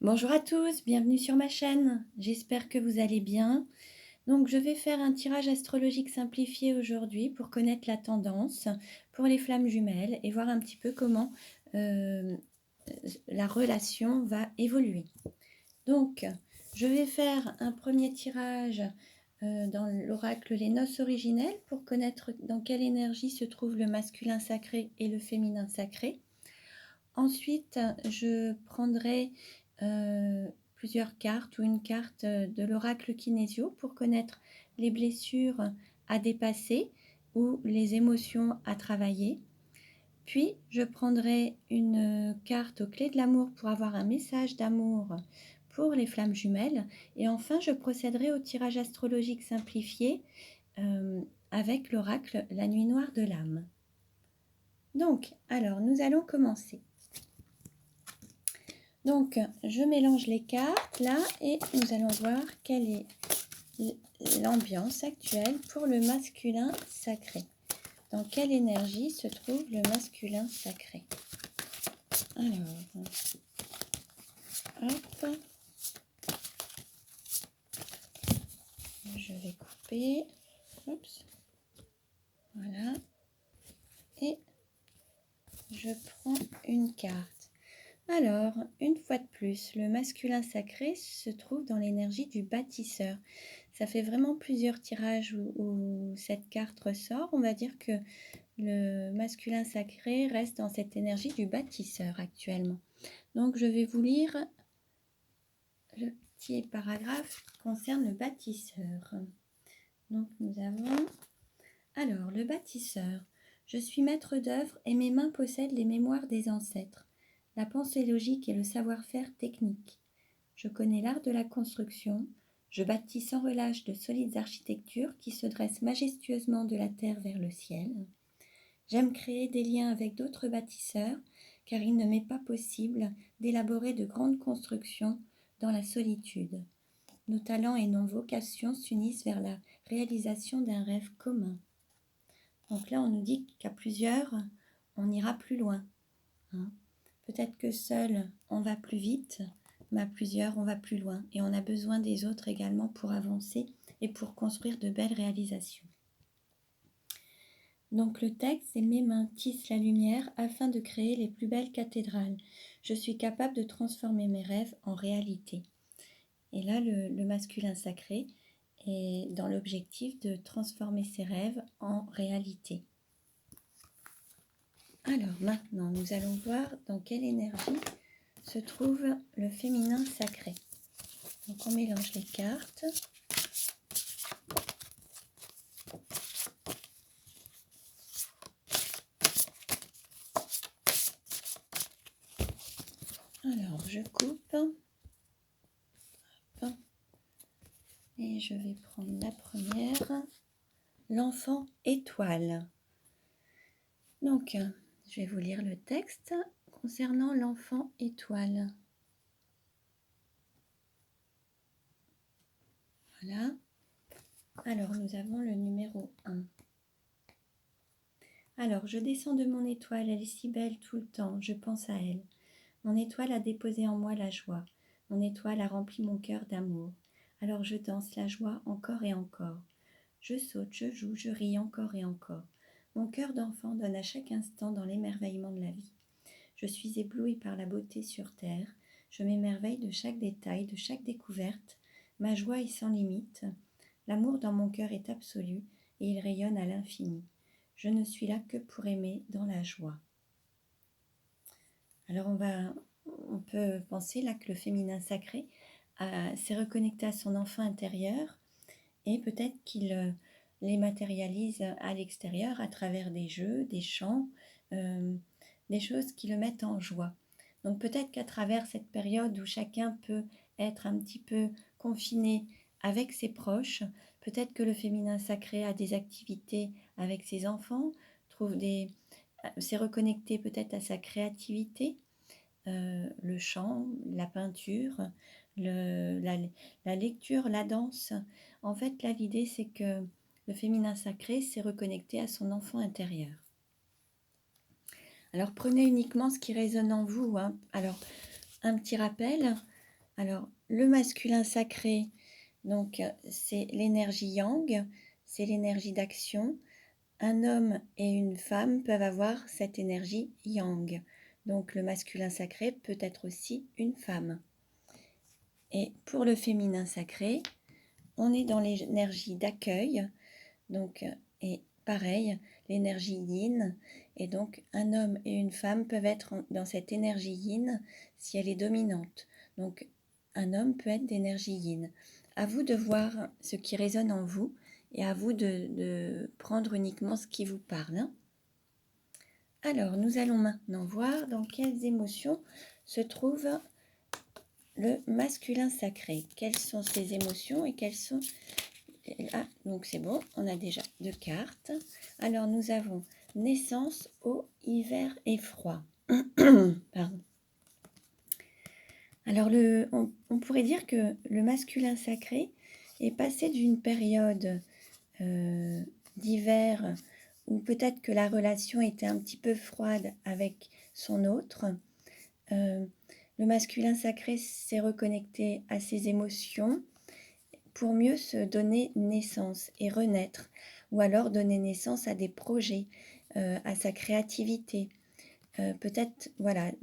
Bonjour à tous, bienvenue sur ma chaîne. J'espère que vous allez bien. Donc, je vais faire un tirage astrologique simplifié aujourd'hui pour connaître la tendance pour les flammes jumelles et voir un petit peu comment la relation va évoluer. Donc, je vais faire un premier tirage dans l'oracle Les Noces originelles pour connaître dans quelle énergie se trouve le masculin sacré et le féminin sacré. Ensuite, je prendrai plusieurs cartes ou une carte de l'oracle kinésio pour connaître les blessures à dépasser ou les émotions à travailler. Puis, je prendrai une carte aux clés de l'amour pour avoir un message d'amour pour les flammes jumelles. Et enfin, je procéderai au tirage astrologique simplifié avec l'oracle La Nuit Noire de l'âme. Donc, alors, nous allons commencer. Donc, je mélange les cartes là et nous allons voir quelle est l'ambiance actuelle pour le masculin sacré. Dans quelle énergie se trouve le masculin sacré? Alors, hop, je vais couper, oups, voilà, et je prends une carte. Alors, une fois de plus, le masculin sacré se trouve dans l'énergie du bâtisseur. Ça fait vraiment plusieurs tirages où cette carte ressort. On va dire que le masculin sacré reste dans cette énergie du bâtisseur actuellement. Donc, je vais vous lire le petit paragraphe qui concerne le bâtisseur. Donc, nous avons... Alors, le bâtisseur. Je suis maître d'œuvre et mes mains possèdent les mémoires des ancêtres, la pensée logique et le savoir-faire technique. Je connais l'art de la construction. Je bâtis sans relâche de solides architectures qui se dressent majestueusement de la terre vers le ciel. J'aime créer des liens avec d'autres bâtisseurs, car il ne m'est pas possible d'élaborer de grandes constructions dans la solitude. Nos talents et nos vocations s'unissent vers la réalisation d'un rêve commun. Donc là, on nous dit qu'à plusieurs, on ira plus loin. Peut-être que seul, on va plus vite, mais à plusieurs, on va plus loin. Et on a besoin des autres également pour avancer et pour construire de belles réalisations. Donc le texte, c'est « Mes mains tissent la lumière afin de créer les plus belles cathédrales. Je suis capable de transformer mes rêves en réalité. » Et là, le masculin sacré est dans l'objectif de transformer ses rêves en réalité. Alors maintenant, nous allons voir dans quelle énergie se trouve le féminin sacré. Donc on mélange les cartes. Alors je coupe. Hop. Et je vais prendre la première. L'enfant étoile. Donc, je vais vous lire le texte concernant l'enfant étoile. Voilà. Alors, nous avons le numéro 1. Alors, je descends de mon étoile, elle est si belle tout le temps, je pense à elle. Mon étoile a déposé en moi la joie. Mon étoile a rempli mon cœur d'amour. Alors je danse la joie encore et encore. Je saute, je joue, je ris encore et encore. Mon cœur d'enfant donne à chaque instant dans l'émerveillement de la vie. Je suis éblouie par la beauté sur terre. Je m'émerveille de chaque détail, de chaque découverte. Ma joie est sans limite. L'amour dans mon cœur est absolu et il rayonne à l'infini. Je ne suis là que pour aimer dans la joie. Alors on peut penser là que le féminin sacré s'est reconnecté à son enfant intérieur et peut-être qu'il les matérialise à l'extérieur à travers des jeux, des chants, des choses qui le mettent en joie. Donc peut-être qu'à travers cette période où chacun peut être un petit peu confiné avec ses proches, peut-être que le féminin sacré a des activités avec ses enfants, s'est reconnecté peut-être à sa créativité, le chant, la peinture, la lecture, la danse. En fait, là, l'idée, c'est que le féminin sacré s'est reconnecté à son enfant intérieur. Alors, prenez uniquement ce qui résonne en vous. Alors, un petit rappel, Alors, le masculin sacré, donc c'est l'énergie yang, c'est l'énergie d'action. Un homme et une femme peuvent avoir cette énergie yang. Donc le masculin sacré peut être aussi une femme. Et pour le féminin sacré, on est dans l'énergie d'accueil. Donc, et pareil, l'énergie yin. Et donc un homme et une femme peuvent être dans cette énergie yin si elle est dominante. Donc un homme peut être d'énergie yin. À vous de voir ce qui résonne en vous et à vous de prendre uniquement ce qui vous parle. Hein. Alors, nous allons maintenant voir dans quelles émotions se trouve le masculin sacré. Quelles sont ses émotions et quelles sont... Ah, donc c'est bon, on a déjà 2 cartes. Alors, nous avons naissance, eau, hiver et froid. Pardon. Alors, on pourrait dire que le masculin sacré est passé d'une période d'hiver où peut-être que la relation était un petit peu froide avec son autre. Le masculin sacré s'est reconnecté à ses émotions pour mieux se donner naissance et renaître, ou alors donner naissance à des projets, à sa créativité. Peut-être, voilà,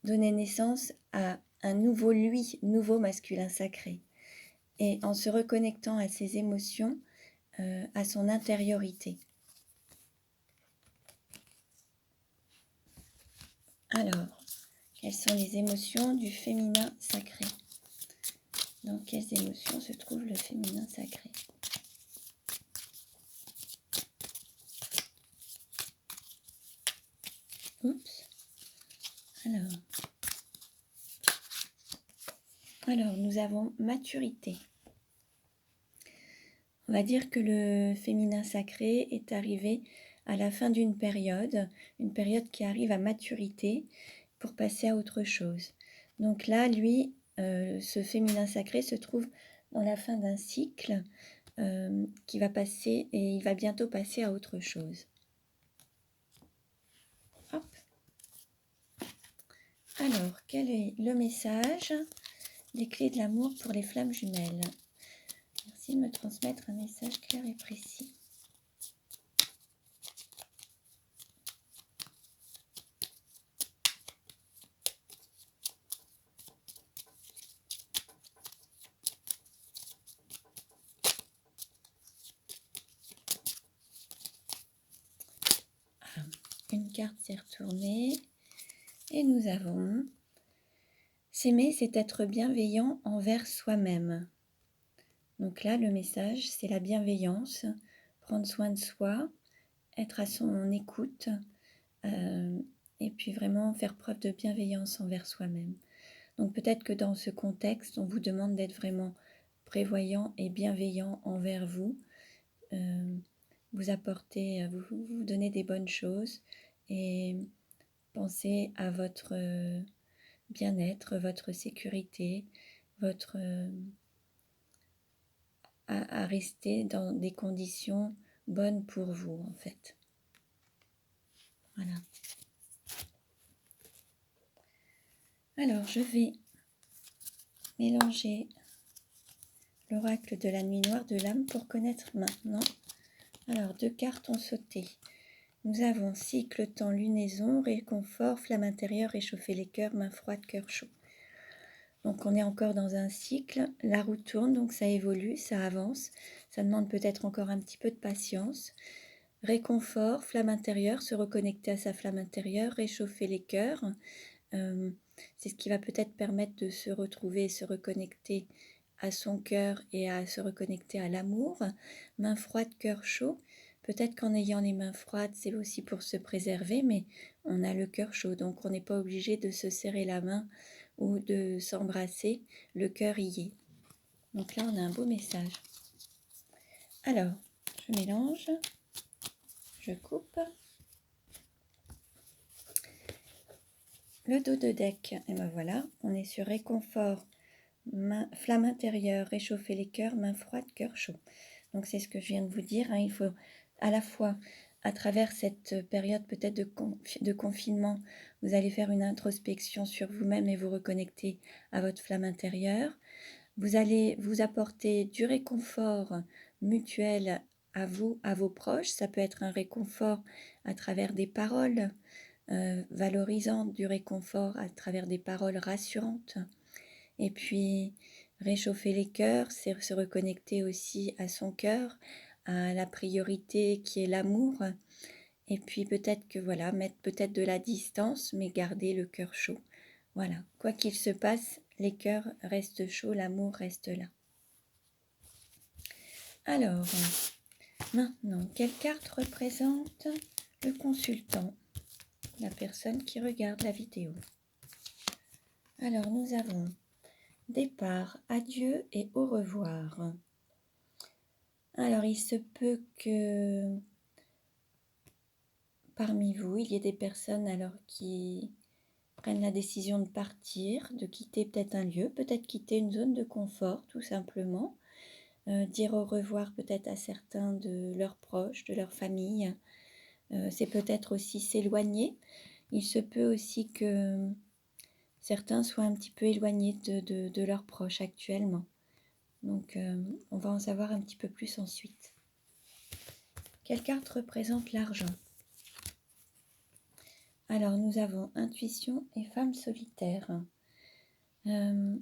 donner naissance à un nouveau lui, nouveau masculin sacré. Et en se reconnectant à ses émotions, à son intériorité. Alors, quelles sont les émotions du féminin sacré? Dans quelles émotions se trouve le féminin sacré? Oups. Alors, nous avons maturité. On va dire que le féminin sacré est arrivé à la fin d'une période qui arrive à maturité pour passer à autre chose. Donc là, lui, ce féminin sacré se trouve dans la fin d'un cycle qui va passer et il va bientôt passer à autre chose. Hop. Alors, quel est le message des clés de l'amour pour les flammes jumelles? Merci de me transmettre un message clair et précis. Une carte s'est retournée et nous avons s'aimer, c'est être bienveillant envers soi-même. Donc là, le message, c'est la bienveillance, prendre soin de soi, être à son écoute et puis vraiment faire preuve de bienveillance envers soi-même. Donc peut-être que dans ce contexte, on vous demande d'être vraiment prévoyant et bienveillant envers vous, vous apporter, vous donner des bonnes choses et pensez à votre bien-être, votre sécurité, votre à rester dans des conditions bonnes pour vous en fait. Voilà. Alors je vais mélanger l'oracle de la nuit noire de l'âme pour connaître maintenant. Alors 2 cartes ont sauté. Nous avons cycle, temps, lunaison, réconfort, flamme intérieure, réchauffer les cœurs, main froide, cœur chaud. Donc on est encore dans un cycle, la roue tourne, donc ça évolue, ça avance, ça demande peut-être encore un petit peu de patience. Réconfort, flamme intérieure, se reconnecter à sa flamme intérieure, réchauffer les cœurs. C'est ce qui va peut-être permettre de se retrouver et se reconnecter à son cœur et à se reconnecter à l'amour. Main froide, cœur chaud. Peut-être qu'en ayant les mains froides, c'est aussi pour se préserver, mais on a le cœur chaud, donc on n'est pas obligé de se serrer la main ou de s'embrasser. Le cœur y est. Donc là, on a un beau message. Alors, je mélange, je coupe. Le dos de deck, et ben voilà, on est sur réconfort, flamme intérieure, réchauffer les cœurs, main froide, cœur chaud. Donc c'est ce que je viens de vous dire, hein, il faut à la fois, à travers cette période peut-être de confinement, Vous allez faire une introspection sur vous-même et vous reconnecter à votre flamme intérieure. Vous allez vous apporter du réconfort mutuel à vous, à vos proches. Ça peut être un réconfort à travers des paroles valorisantes, du réconfort à travers des paroles rassurantes. Et puis, réchauffer les cœurs, c'est se reconnecter aussi à son cœur, à la priorité qui est l'amour. Et puis peut-être que voilà, mettre peut-être de la distance, mais garder le cœur chaud. Voilà, quoi qu'il se passe, les cœurs restent chauds, l'amour reste là. Alors, maintenant, quelle carte représente le consultant, la personne qui regarde la vidéo? Alors, nous avons départ, adieu et au revoir. Alors, il se peut que parmi vous, il y ait des personnes alors qui prennent la décision de partir, de quitter peut-être un lieu, peut-être quitter une zone de confort tout simplement, dire au revoir peut-être à certains de leurs proches, de leur famille, c'est peut-être aussi s'éloigner. Il se peut aussi que certains soient un petit peu éloignés de leurs proches actuellement. Donc on va en savoir un petit peu plus ensuite. Quelle carte représente l'argent? Alors nous avons intuition et femme solitaire. Là,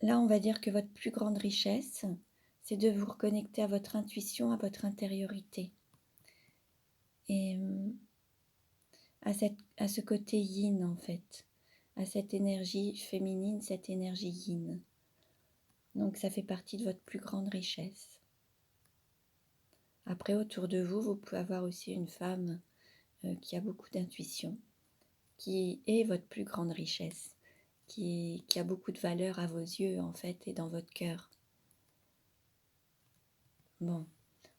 on va dire que votre plus grande richesse, c'est de vous reconnecter à votre intuition, à votre intériorité. Et à ce côté yin, en fait. À cette énergie féminine, cette énergie yin. Donc, ça fait partie de votre plus grande richesse. Après, autour de vous, vous pouvez avoir aussi une femme qui a beaucoup d'intuition, qui est votre plus grande richesse, qui a beaucoup de valeur à vos yeux, en fait, et dans votre cœur. Bon,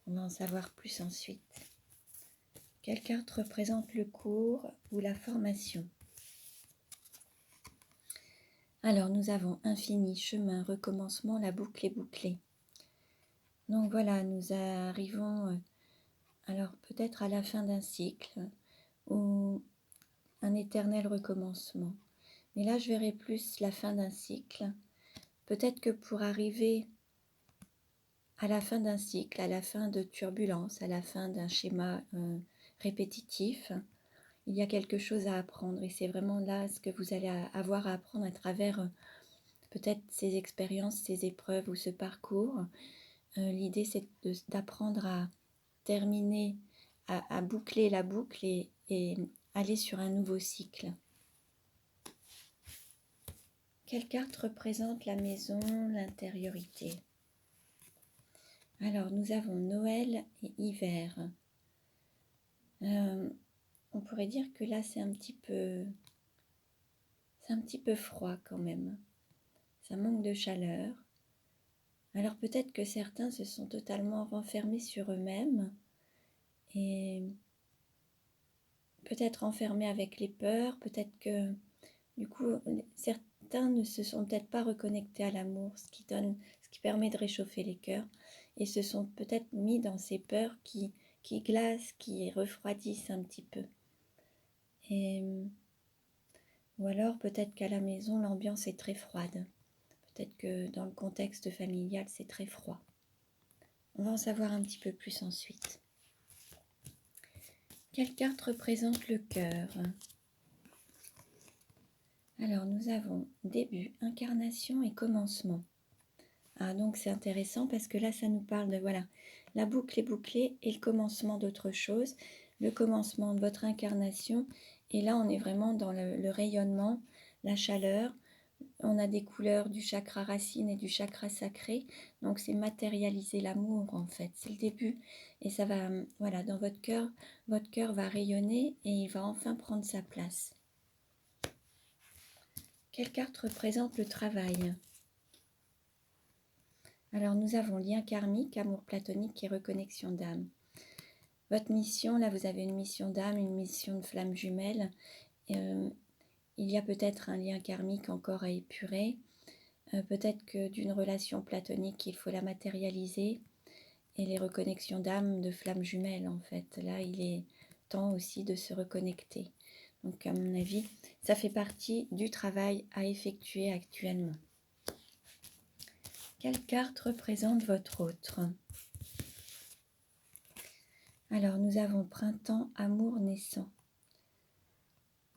on va en savoir plus ensuite. Quelle carte représente le cours ou la formation? Alors, nous avons infini, chemin, recommencement, la boucle est bouclée. Donc voilà, nous arrivons alors peut-être à la fin d'un cycle ou un éternel recommencement. Mais là, je verrai plus la fin d'un cycle. Peut-être que pour arriver à la fin d'un cycle, à la fin de turbulences, à la fin d'un schéma répétitif, il y a quelque chose à apprendre et c'est vraiment là ce que vous allez avoir à apprendre à travers peut-être ces expériences, ces épreuves ou ce parcours. L'idée c'est d'apprendre à terminer, à boucler la boucle et aller sur un nouveau cycle. Quelle carte représente la maison, l'intériorité? Alors nous avons Noël et hiver. On pourrait dire que là c'est un petit peu froid quand même. Ça manque de chaleur. Alors peut-être que certains se sont totalement renfermés sur eux-mêmes et peut-être enfermés avec les peurs, peut-être que du coup certains ne se sont peut-être pas reconnectés à l'amour, ce qui permet de réchauffer les cœurs et se sont peut-être mis dans ces peurs qui glacent, qui refroidissent un petit peu. Ou alors peut-être qu'à la maison l'ambiance est très froide. Peut-être que dans le contexte familial, c'est très froid. On va en savoir un petit peu plus ensuite. Quelle carte représente le cœur? Alors, nous avons début, incarnation et commencement. Ah, donc c'est intéressant parce que là, ça nous parle de, voilà, la boucle est bouclée et le commencement d'autre chose, le commencement de votre incarnation. Et là, on est vraiment dans le rayonnement, la chaleur. On a des couleurs du chakra racine et du chakra sacré. Donc, c'est matérialiser l'amour, en fait. C'est le début. Et ça va, voilà, dans votre cœur va rayonner et il va enfin prendre sa place. Quelle carte représente le travail? Alors, nous avons lien karmique, amour platonique et reconnexion d'âme. Votre mission, là, vous avez une mission d'âme, une mission de flamme jumelle. Il y a peut-être un lien karmique encore à épurer. Peut-être que d'une relation platonique, il faut la matérialiser. Et les reconnexions d'âme, de flammes jumelles, en fait. Là, il est important aussi de se reconnecter. Donc à mon avis, ça fait partie du travail à effectuer actuellement. Quelle carte représente votre autre? Alors nous avons printemps, amour naissant.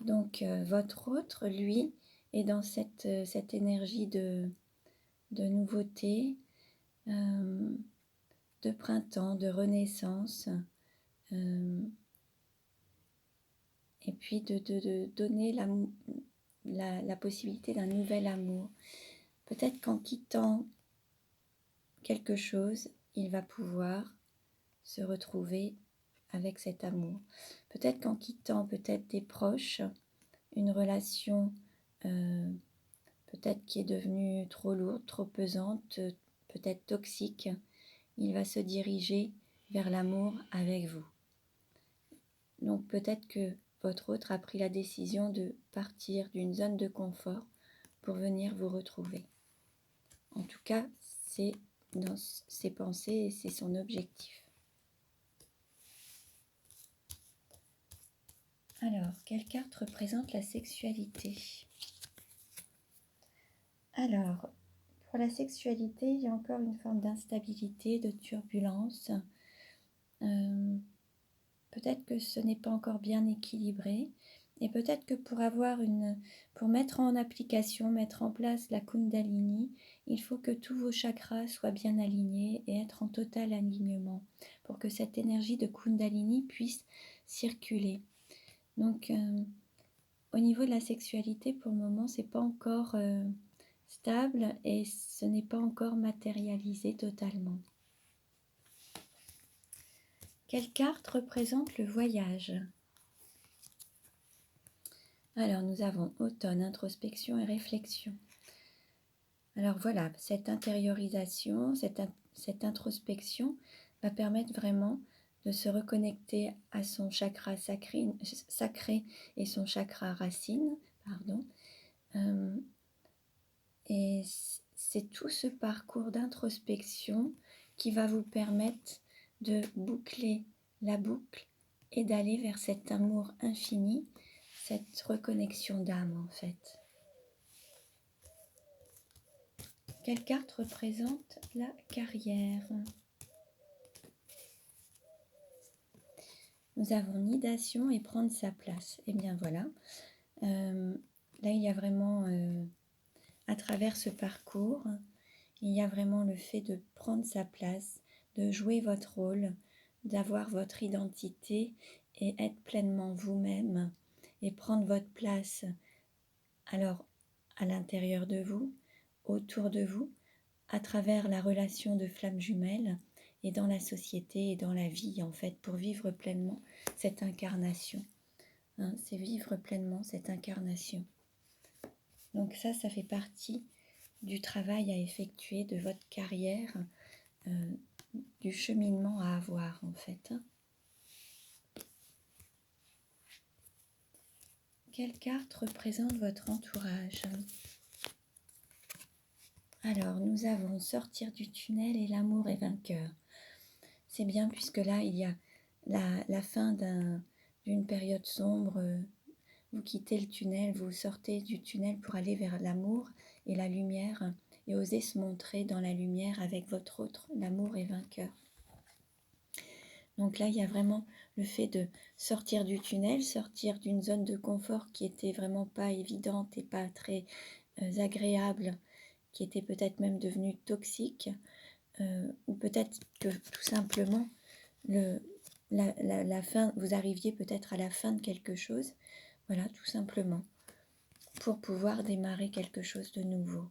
Donc votre autre, lui, est dans cette énergie de nouveauté, de printemps, de renaissance, et puis de donner la possibilité d'un nouvel amour. Peut-être qu'en quittant quelque chose, il va pouvoir se retrouver avec cet amour. Peut-être qu'en quittant peut-être des proches, une relation peut-être qui est devenue trop lourde, trop pesante, peut-être toxique, il va se diriger vers l'amour avec vous. Donc peut-être que votre autre a pris la décision de partir d'une zone de confort pour venir vous retrouver. En tout cas, c'est dans ses pensées et c'est son objectif. Alors, quelle carte représente la sexualité? Alors, pour la sexualité, il y a encore une forme d'instabilité, de turbulence. Peut-être que ce n'est pas encore bien équilibré. Et peut-être que pour mettre en application, mettre en place la Kundalini, il faut que tous vos chakras soient bien alignés et être en total alignement pour que cette énergie de Kundalini puisse circuler. Donc, au niveau de la sexualité, pour le moment, c'est pas encore stable et ce n'est pas encore matérialisé totalement. Quelle carte représente le voyage? Alors, nous avons automne, introspection et réflexion. Alors voilà, cette intériorisation, cette introspection va permettre vraiment de se reconnecter à son chakra sacré et son chakra racine, et c'est tout ce parcours d'introspection qui va vous permettre de boucler la boucle et d'aller vers cet amour infini, cette reconnexion d'âme en fait. Quelle carte représente la carrière? Nous avons nidation et prendre sa place. Et bien voilà, là il y a vraiment, à travers ce parcours, il y a vraiment le fait de prendre sa place, de jouer votre rôle, d'avoir votre identité et être pleinement vous-même et prendre votre place alors à l'intérieur de vous, autour de vous, à travers la relation de flamme jumelle et dans la société et dans la vie en fait pour vivre pleinement cette incarnation. C'est vivre pleinement cette incarnation. Donc ça fait partie du travail à effectuer, de votre carrière, du cheminement à avoir en fait. Quelle carte représente votre entourage? Alors, nous avons sortir du tunnel et l'amour est vainqueur. C'est bien puisque là, il y a la fin d'une période sombre. Vous quittez le tunnel, vous sortez du tunnel pour aller vers l'amour et la lumière et oser se montrer dans la lumière avec votre autre. L'amour est vainqueur. Donc là, il y a vraiment le fait de sortir du tunnel, sortir d'une zone de confort qui était vraiment pas évidente et pas très agréable, qui était peut-être même devenue toxique, ou peut-être que tout simplement la fin, vous arriviez peut-être à la fin de quelque chose, voilà, tout simplement, pour pouvoir démarrer quelque chose de nouveau.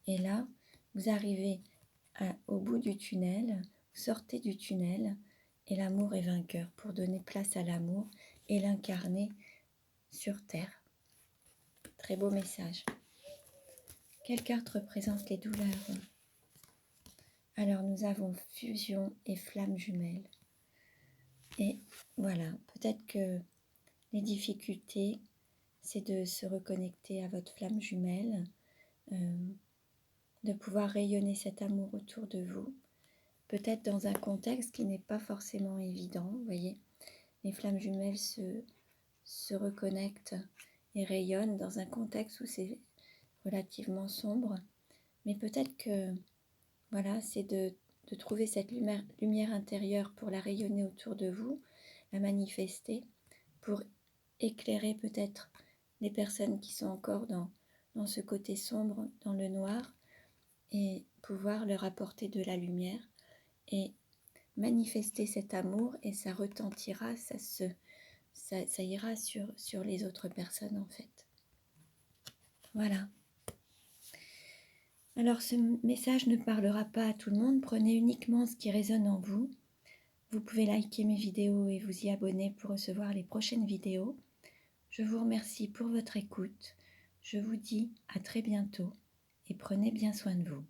Et là, vous arrivez au bout du tunnel, vous sortez du tunnel, et l'amour est vainqueur pour donner place à l'amour et l'incarner sur Terre. Très beau message. Quelle carte représente les douleurs? Alors nous avons fusion et flamme jumelle. Et voilà, peut-être que les difficultés, c'est de se reconnecter à votre flamme jumelle, de pouvoir rayonner cet amour autour de vous, peut-être dans un contexte qui n'est pas forcément évident, vous voyez. les flammes jumelles se reconnectent et rayonnent dans un contexte où c'est relativement sombre. Mais peut-être que, voilà, c'est de trouver cette lumière intérieure pour la rayonner autour de vous, la manifester, pour éclairer peut-être les personnes qui sont encore dans ce côté sombre, dans le noir, et pouvoir leur apporter de la lumière et manifester cet amour, et ça retentira, ça ira sur les autres personnes en fait. Voilà. Alors ce message ne parlera pas à tout le monde, prenez uniquement ce qui résonne en vous. Vous pouvez liker mes vidéos et vous y abonner pour recevoir les prochaines vidéos. Je vous remercie pour votre écoute. Je vous dis à très bientôt et prenez bien soin de vous.